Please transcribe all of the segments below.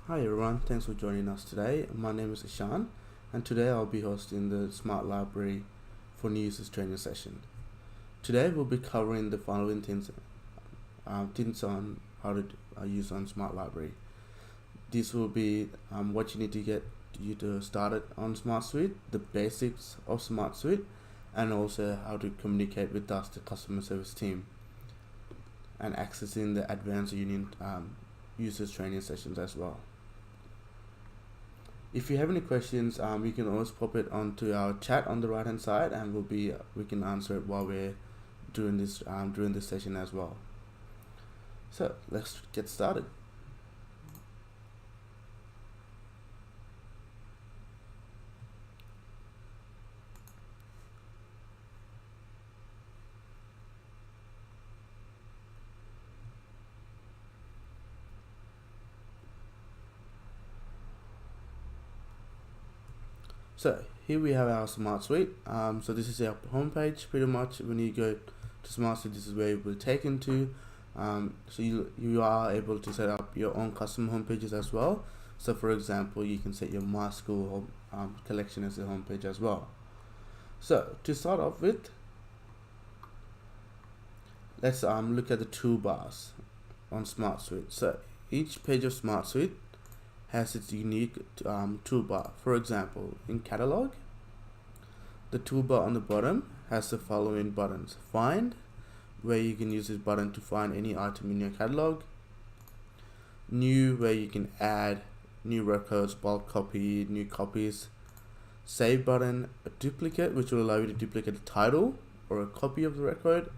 Hi everyone, thanks for joining us today. My name is Ishan, and today I'll be hosting the Smart Library for New Users training session. Today we'll be covering the following things on how to use on Smart Library. This will be what you need to get you to started on SmartSuite, the basics of SmartSuite, and also how to communicate with us, the customer service team, and accessing the advanced union users training sessions as well. If you have any questions, you can always pop it onto our chat on the right hand side, and we can answer it while we're doing this session as well. So let's get started. So here we have our SmartSuite. So this is our homepage. Pretty much when you go to SmartSuite, this is where it will take into. So you are able to set up your own custom homepages as well. So for example, you can set your My School collection as a homepage as well. So to start off with, let's look at the toolbars on SmartSuite. So each page of SmartSuite has its unique toolbar. For example, in Catalog, the toolbar on the bottom has the following buttons: Find, where you can use this button to find any item in your catalog; New, where you can add new records, bulk copy, new copies; Save button; a Duplicate, which will allow you to duplicate a title or a copy of the record;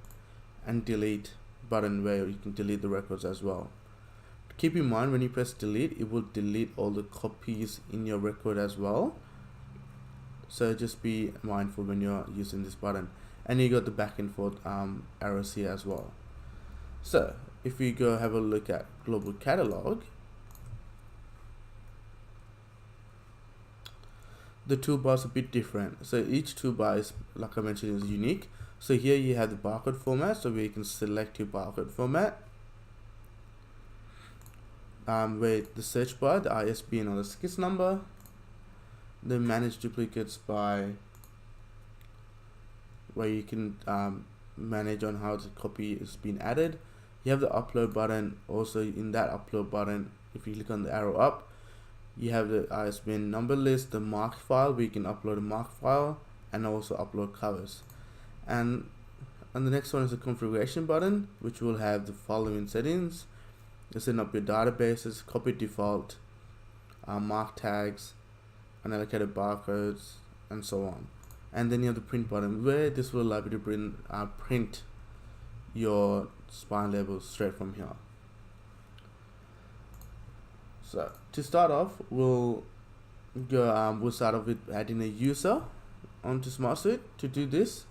and Delete button, where you can delete the records as well. Keep in mind, when you press delete, it will delete all the copies in your record as well. So just be mindful when you're using this button. And you got the back and forth arrows here as well. So if we go have a look at Global Catalog, the toolbar is a bit different. So each toolbar is, like I mentioned, is unique. So here you have the barcode format, so where you can select your barcode format. Where the search bar, the ISBN or the SKIS number, the manage duplicates by, where you can manage on how the copy is being added. You have the upload button. Also in that upload button, if you click on the arrow up, you have the ISBN number list, the mark file, where you can upload a mark file and also upload covers. And the next one is the configuration button, which will have the following settings: setting up your databases, copy default, mark tags, unallocated barcodes, and so on. And then you have the print button, where this will allow you to print your spine labels straight from here. So to start off, we'll start off with adding a user onto SmartSuite. To do this,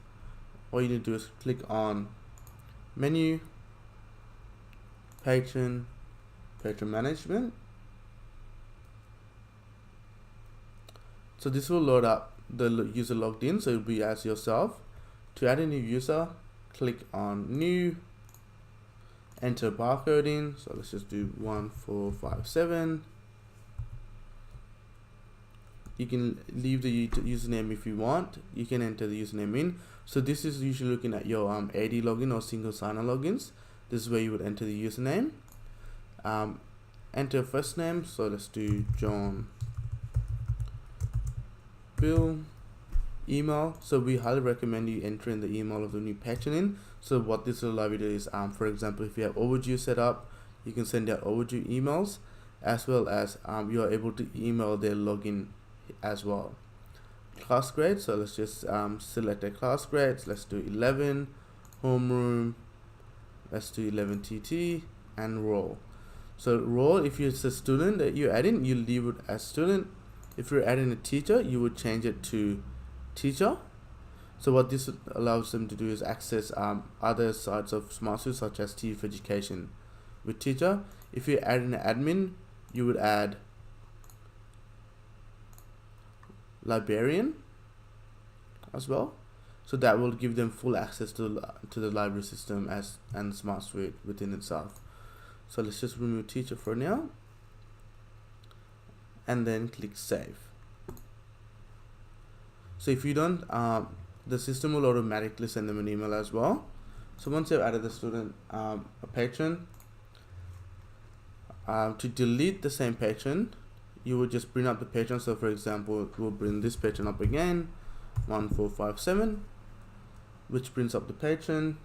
all you need to do is click on Menu, Patron Management. So this will load up the user logged in, so it'll be as yourself. To add a new user, click on New, enter barcode in. So let's just do 1457. You can leave the username if you want. You can enter the username in. So this is usually looking at your AD login or single sign-on logins. This is where you would enter the username. Enter first name, so let's do John Bill. Email, so we highly recommend you entering the email of the new patron in. So what this will allow you to do is, for example, if you have Overdue set up, you can send out Overdue emails, as well as you are able to email their login as well. Class grade, so let's just select a class grades. Let's do 11 homeroom. Let's do 11 TT and role. So role, if it's a student that you're adding, you leave it as student. If you're adding a teacher, you would change it to teacher. So what this allows them to do is access other sides of SmartSuite, such as TF Education with teacher. If you're adding an admin, you would add librarian as well. So that will give them full access to the library system and SmartSuite within itself. So let's just remove teacher for now. and then click save. So if you don't, the system will automatically send them an email as well. So once you've added the student, a patron, to delete the same patron, you would just bring up the patron. So for example, we'll bring this patron up again, 1457, which brings up the patron,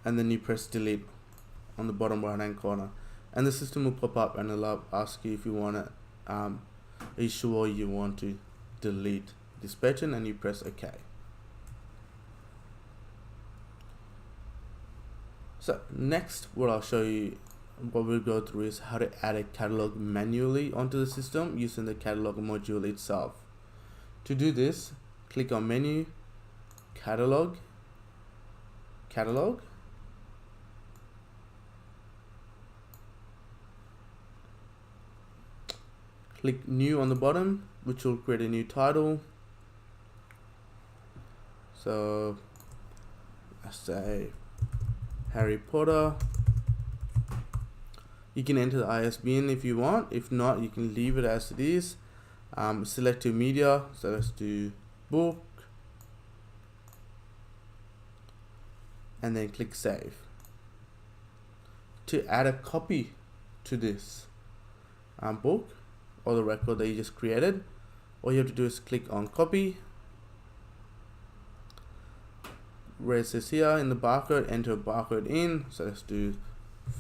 and then you press delete on the bottom right hand corner, and the system will pop up and it'll ask you if you want to, are you sure you want to delete this patron, and you press OK. So next, what I'll show you, what we'll go through is how to add a catalog manually onto the system using the catalog module itself. To do this, click on menu, catalog, click new on the bottom, which will create a new title. So let's say Harry Potter. You can enter the ISBN if you want. If not, you can leave it as it is. Select your media. So let's do book, and then click save. To add a copy to this book or the record that you just created, all you have to do is click on copy, where it says here in the barcode, enter a barcode in. So let's do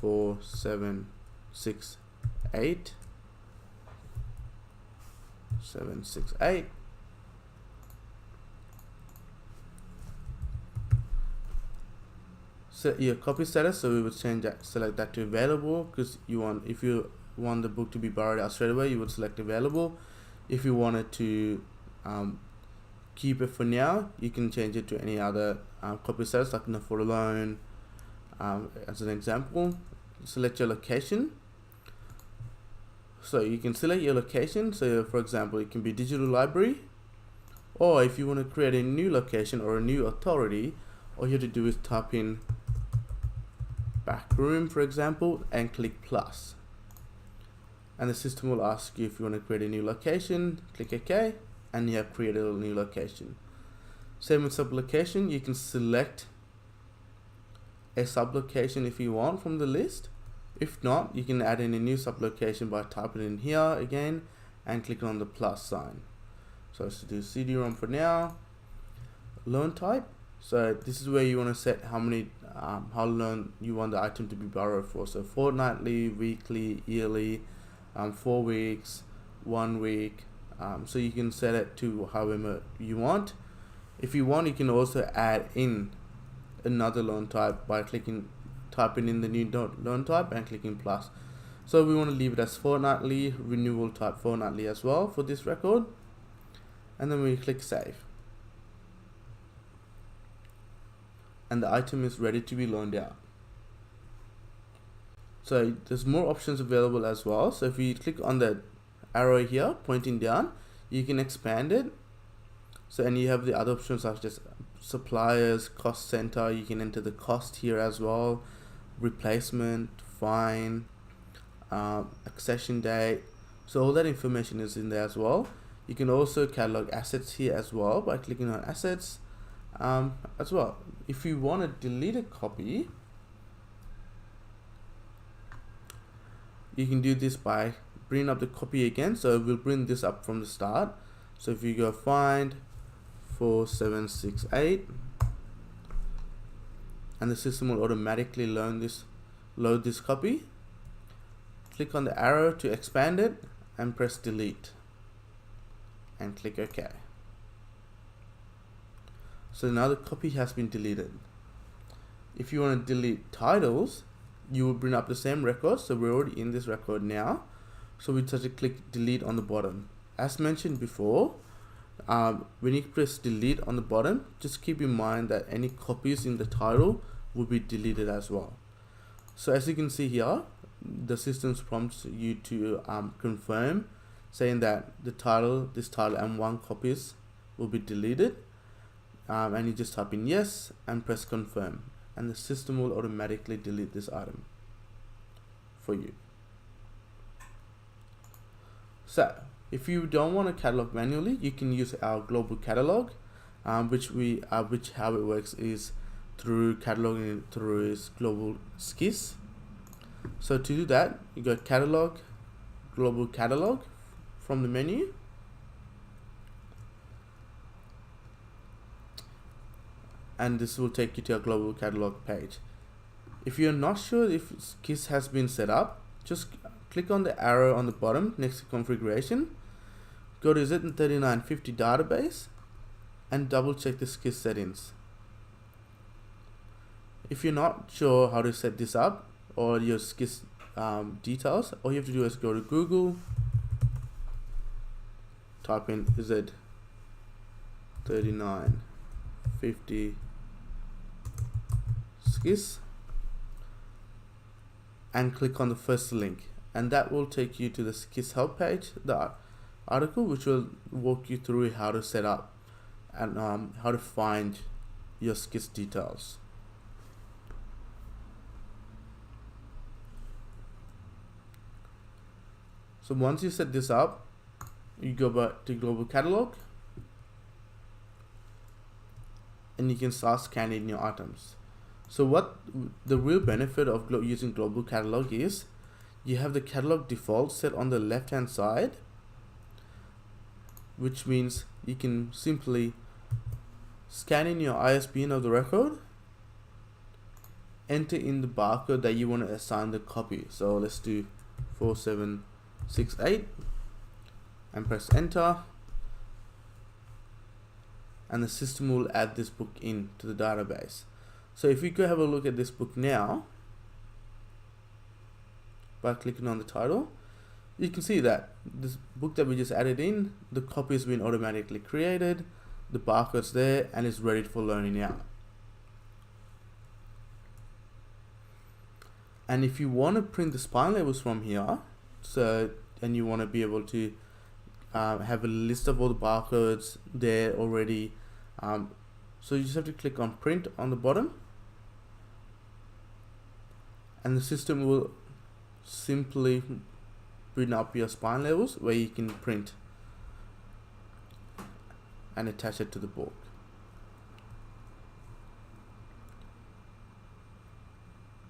4768. Set your copy status, so we would change that, select that to available, because you want, if you want the book to be borrowed out straight away, you would select available. If you wanted to keep it for now, you can change it to any other copy status, like no for loan. As an example, select your location. So you can select your location. So for example, it can be digital library, or if you want to create a new location or a new authority, all you have to do is type in back room, for example, and click plus, and the system will ask you if you want to create a new location. Click OK, and you have created a new location. Same with sublocation. You can select a sublocation if you want from the list. If not, you can add in a new sublocation by typing in here again and clicking on the plus sign. So let's do CD-ROM for now. Loan type. So this is where you want to set how many, how long you want the item to be borrowed for. So fortnightly, weekly, yearly, 4 weeks, 1 week. So you can set it to however you want. If you want, you can also add in another loan type by typing in the new loan type and clicking plus. So we want to leave it as fortnightly, renewal type fortnightly as well for this record, and then we click save, and the item is ready to be loaned out. So there's more options available as well. So if you click on the arrow here pointing down, you can expand it. So, and you have the other options such as suppliers, cost center. You can enter the cost here as well, replacement, fine, accession date. So all that information is in there as well. You can also catalog assets here as well by clicking on assets as well. If you want to delete a copy, you can do this by bringing up the copy again. So we'll bring this up from the start. So if you go find 4768, and the system will automatically load this copy. Click on the arrow to expand it and press delete and click OK. So now the copy has been deleted. If you want to delete titles, you will bring up the same record. So we're already in this record now, so we just click delete on the bottom. As mentioned before, when you press delete on the bottom, just keep in mind that any copies in the title will be deleted as well. So as you can see here, the system prompts you to confirm, saying that this title and 1 copies will be deleted, and you just type in yes and press confirm, and the system will automatically delete this item for you. So if you don't want to catalog manually, you can use our global catalog, which how it works is through cataloging through is global skis. So to do that, you go catalog, global catalog from the menu, and this will take you to a global catalog page. If you're not sure if skis has been set up, just click on the arrow on the bottom next to configuration, go to Z3950 database, and double check the skis settings. If you're not sure how to set this up or your skis details, all you have to do is go to Google, type in Z3950 skis, and click on the first link, and that will take you to the skis help page, the article which will walk you through how to set up and how to find your skis details. So once you set this up, you go back to global catalog and you can start scanning your items. So what the real benefit of using global catalog is, you have the catalog default set on the left hand side, which means you can simply scan in your ISBN of the record, enter in the barcode that you want to assign the copy. So let's do 4768 and press enter, and the system will add this book in to the database. So if you go have a look at this book now by clicking on the title, you can see that this book that we just added in, the copy has been automatically created, the barcode's there, and it's ready for loaning out. And if you want to print the spine labels from here, and you want to be able to have a list of all the barcodes there already, so you just have to click on print on the bottom, and the system will simply bring up your spine labels where you can print and attach it to the book.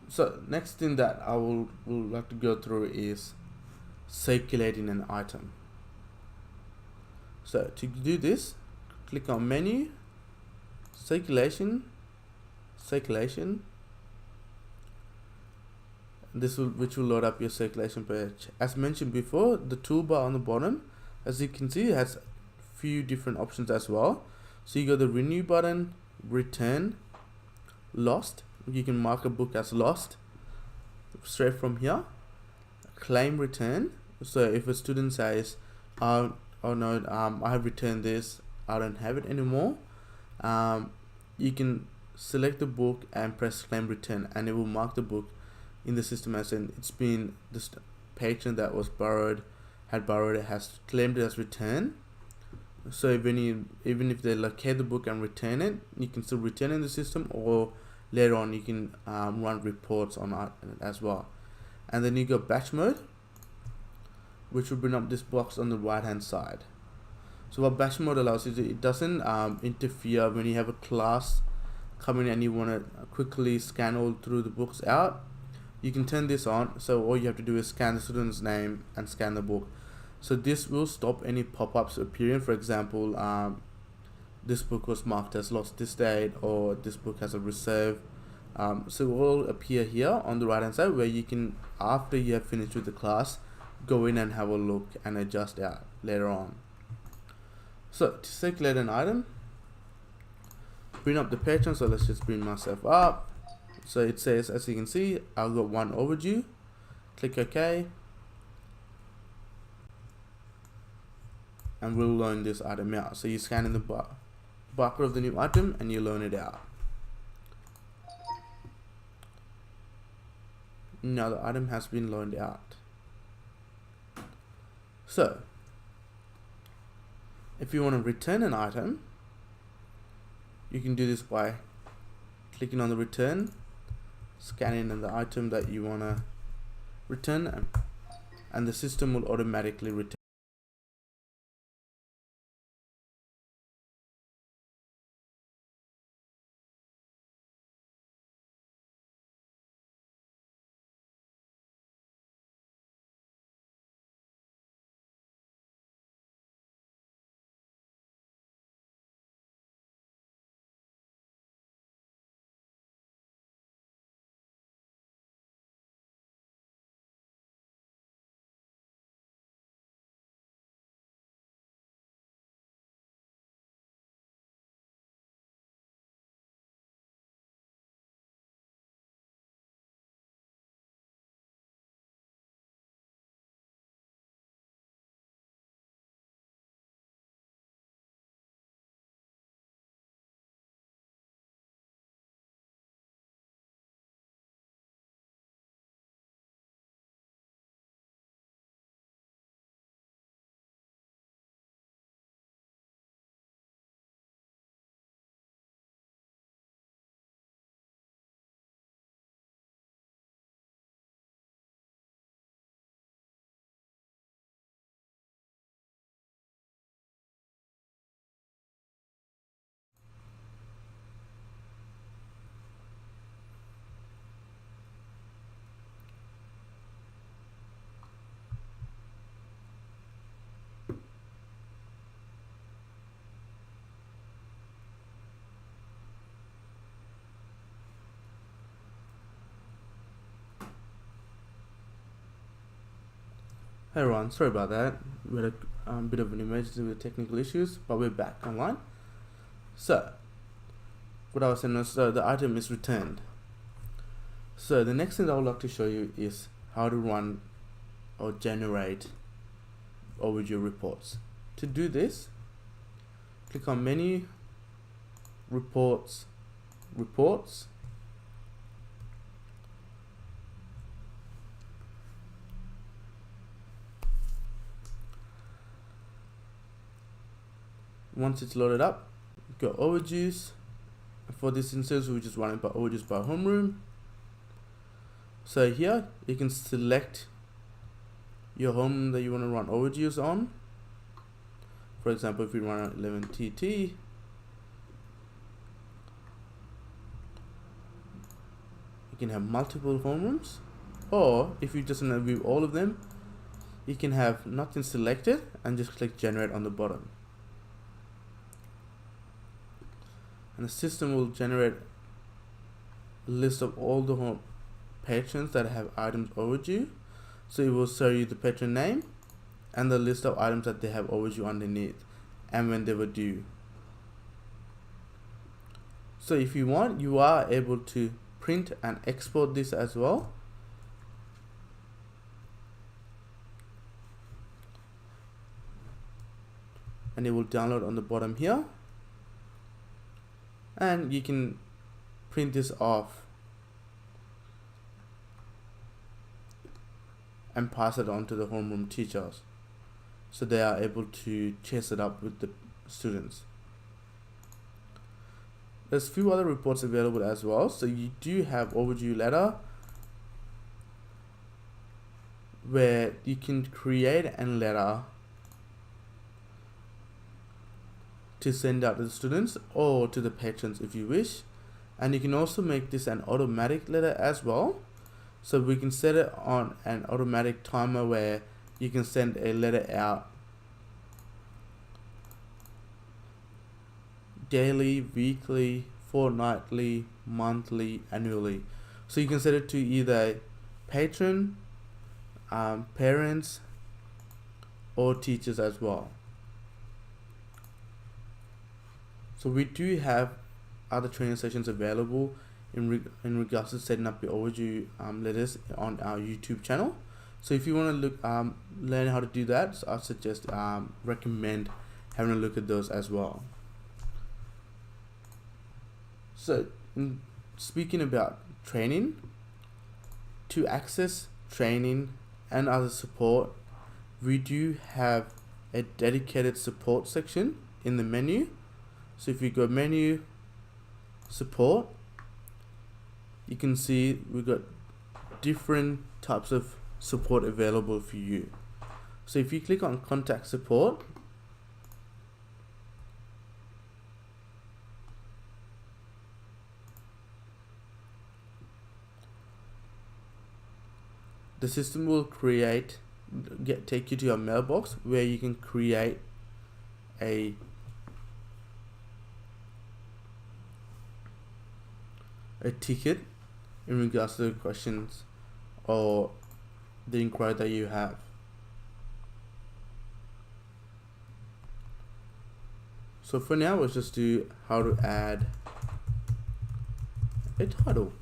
So next thing that I will like to go through is circulating an item. So to do this, click on menu, circulation, which will load up your circulation page. As mentioned before, the toolbar on the bottom, as you can see, has a few different options as well. So you got the renew button, return, lost. You can mark a book as lost straight from here. Claim return. So if a student says, oh no, I have returned this, I don't have it anymore, you can select the book and press claim return, and it will mark the book in the system as in it's been this patron that was had borrowed it has claimed it as return. So even if they locate the book and return it, you can still return in the system, or later on you can run reports on it as well. And then you go batch mode, which will bring up this box on the right hand side. So what batch mode allows is it doesn't interfere when you have a class coming and you want to quickly scan all through the books out. You can turn this on, so all you have to do is scan the student's name and scan the book. So this will stop any pop-ups appearing. For example, this book was marked as lost this date, or this book has a reserve. So it will appear here on the right hand side, where you can, after you have finished with the class, go in and have a look and adjust out later on. So to circulate an item, bring up the patron. So let's just bring myself up. So it says, as you can see, I've got one overdue. Click OK, and we'll loan this item out. So you scan in the barcode of the new item and you loan it out. Now the item has been loaned out. So if you want to return an item, you can do this by clicking on the return, scanning in the item that you want to return, and the system will automatically return Hey everyone, sorry about that. We had a bit of an emergency with technical issues, but we're back online. So, what I was saying was the item is returned. So the next thing I would like to show you is how to run or generate Overdue reports. To do this, click on Menu, Reports, Reports. Once it's loaded up, go Overdues. For this instance, we just run it by Overdues by homeroom. So here you can select your home that you want to run Overdues on. For example, if we run on 11TT, you can have multiple homerooms, or if you just want to view all of them, you can have nothing selected and just click generate on the bottom. And the system will generate a list of all the home patrons that have items overdue. So it will show you the patron name and the list of items that they have overdue underneath and when they were due. So if you want, you are able to print and export this as well. And it will download on the bottom here. And you can print this off and pass it on to the homeroom teachers so they are able to chase it up with the students. There's a few other reports available as well. So you do have Overdue Letter, where you can create a letter to send out to the students or to the patrons if you wish. And you can also make this an automatic letter as well. So we can set it on an automatic timer where you can send a letter out daily, weekly, fortnightly, monthly, annually. So you can set it to either patron, parents, or teachers as well. So we do have other training sessions available in regards to setting up your overdue letters on our YouTube channel. So if you want to look learn how to do that, so I suggest recommend having a look at those as well. So speaking about training, to access training and other support, we do have a dedicated support section in the menu. So if you go menu, support, you can see we've got different types of support available for you. So if you click on contact support, the system will take you to your mailbox where you can create a ticket in regards to the questions or the inquiry that you have. So for now, let's just do how to add a title.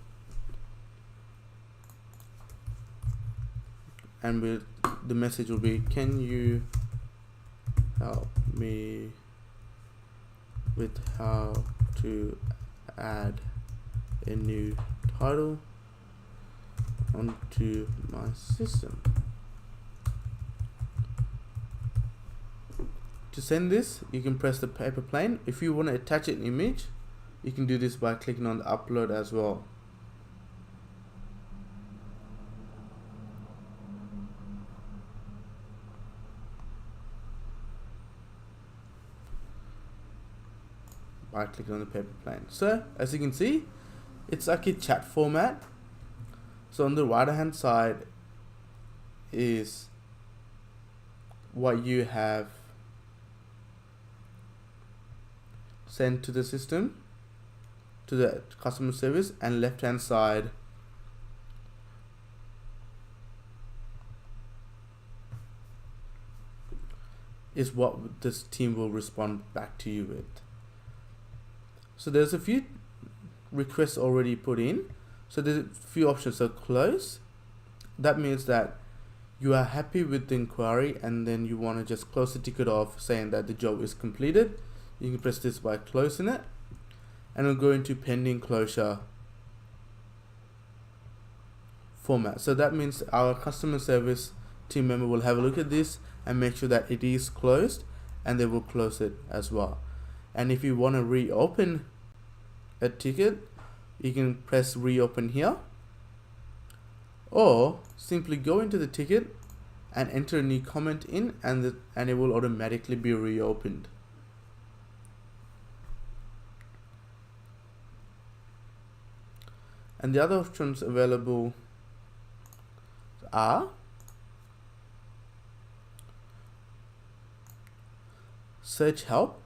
And the message will be, can you help me with how to add a new title onto my system. To send this, you can press the paper plane. If you want to attach an image, you can do this by clicking on the upload as well. By clicking on the paper plane. So as you can see, it's like a chat format. So on the right hand side is what you have sent to the system, to the customer service, and left hand side is what this team will respond back to you with. So there's a few requests already put in. So there's a few options. So close, that means that you are happy with the inquiry and then you want to just close the ticket off saying that the job is completed. You can press this by closing it, and it'll go into pending closure format. So that means our customer service team member will have a look at this and make sure that it is closed, and they will close it as well. And if you want to reopen a ticket, you can press reopen here, or simply go into the ticket and enter a new comment in, and it will automatically be reopened. And the other options available are search help.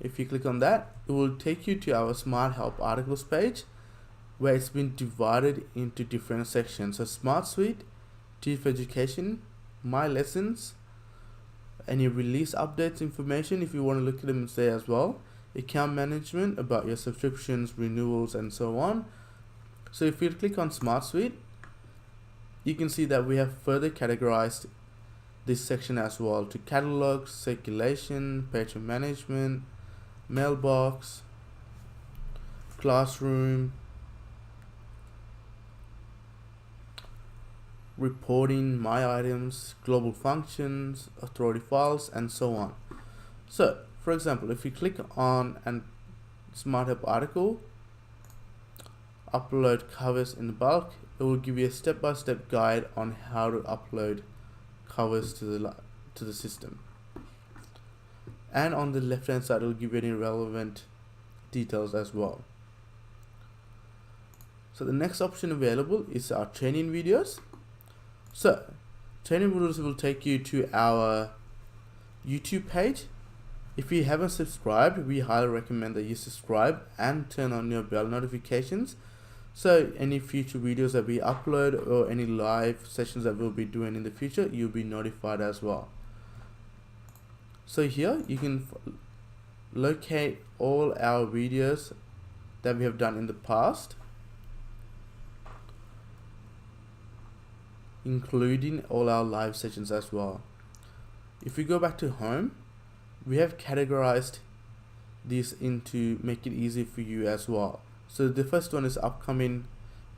If you click on that, it will take you to our Smart Help articles page, where it's been divided into different sections. So SmartSuite, Chief Education, My Lessons, any release updates information if you want to look at them and say as well, account management about your subscriptions, renewals, and so on. So if you click on SmartSuite, you can see that we have further categorized this section as well to catalog, circulation, page management, mailbox, classroom, reporting, my items, global functions, authority files, and so on. So for example, if you click on a Smart Help article, upload covers in bulk, it will give you a step-by-step guide on how to upload covers to the system. And on the left hand side, it will give you any relevant details as well. So the next option available is our training videos. So training videos will take you to our YouTube page. If you haven't subscribed, we highly recommend that you subscribe and turn on your bell notifications, so any future videos that we upload or any live sessions that we'll be doing in the future, you'll be notified as well. So here you can locate all our videos that we have done in the past, including all our live sessions as well. If we go back to home, we have categorized this into make it easy for you as well. So the first one is upcoming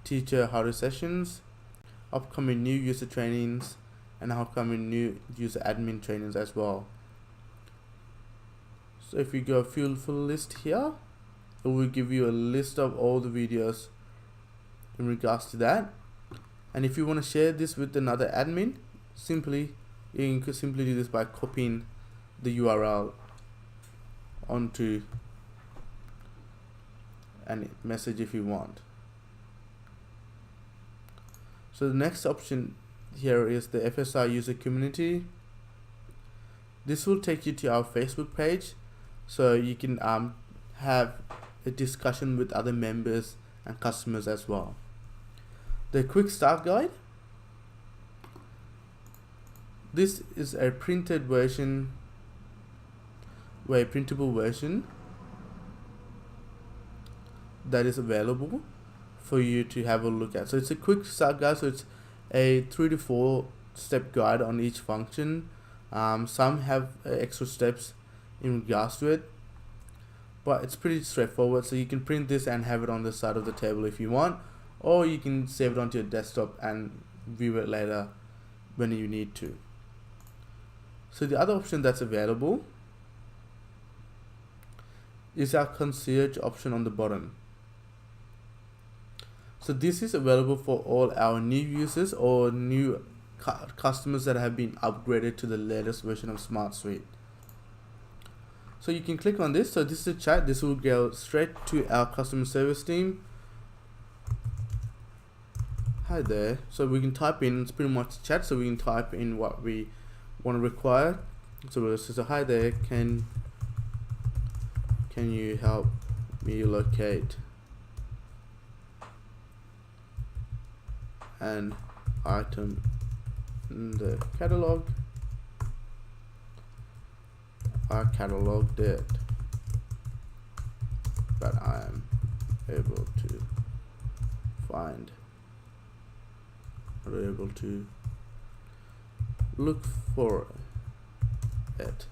teacher how-to sessions, upcoming new user trainings, and upcoming new user admin trainings as well. So if we go full list here, it will give you a list of all the videos in regards to that. And if you want to share this with another admin, you can simply do this by copying the URL onto a message if you want. So the next option here is the Fsr User Community. This will take you to our Facebook page, so you can have a discussion with other members and customers as well. The Quick Start Guide. This is a printed version, or a printable version that is available for you to have a look at. So it's a quick start guide, so it's a 3 to 4 step guide on each function. Some have extra steps in regards to it, but it's pretty straightforward. So you can print this and have it on the side of the table if you want, or you can save it onto your desktop and view it later when you need to. So the other option that's available is our Concierge option on the bottom. So this is available for all our new users or new customers that have been upgraded to the latest version of SmartSuite. So you can click on this. So this is a chat. This will go straight to our customer service team. Hi there. So we can type in, it's pretty much chat, so we can type in what we want to require. So we'll say, hi there, can you help me locate an item in the catalog? are cataloged it, but I am able to find, or able to look for it.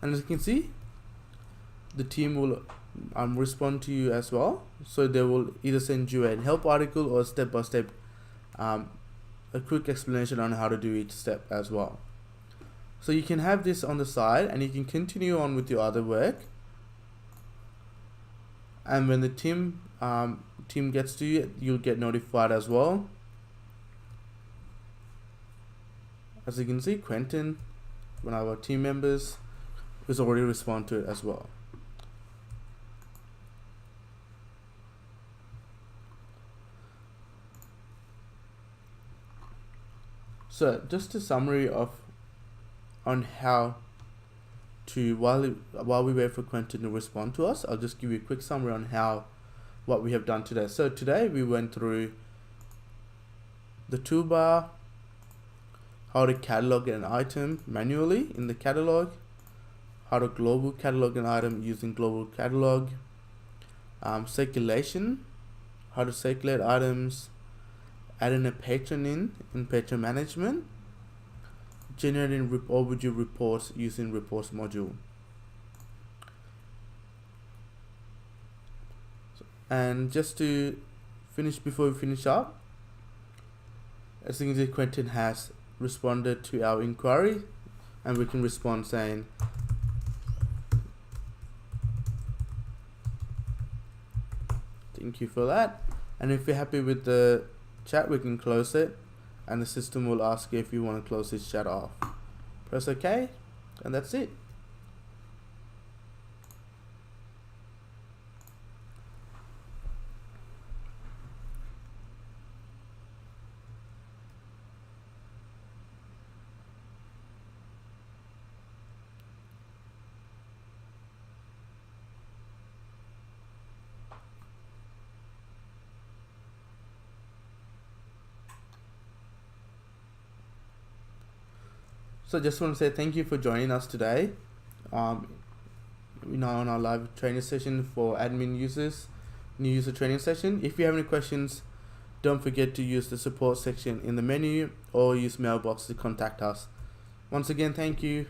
And as you can see, the team will respond to you as well. So they will either send you a help article or step-by-step a quick explanation on how to do each step as well. So you can have this on the side and you can continue on with your other work. And when the team gets to you, you'll get notified as well. As you can see, Quentin, one of our team members, has already responded to it as well. So just a summary on how to, while we wait for Quentin to respond to us, I'll just give you a quick summary on what we have done today. So today we went through the toolbar, how to catalog an item manually in the catalog, how to global catalog an item using global catalog, circulation, how to circulate items, adding a patron in patron management, generating overdue reports using reports module. And just to finish, before we finish up, as you can see, Quentin has responded to our inquiry, and we can respond saying, thank you for that. And if you're happy with the chat, we can close it, and the system will ask you if you want to close this chat off. Press OK, and that's it. So just want to say thank you for joining us today. On our live training session for admin users, new user training session. If you have any questions, don't forget to use the support section in the menu or use mailbox to contact us. Once again, thank you.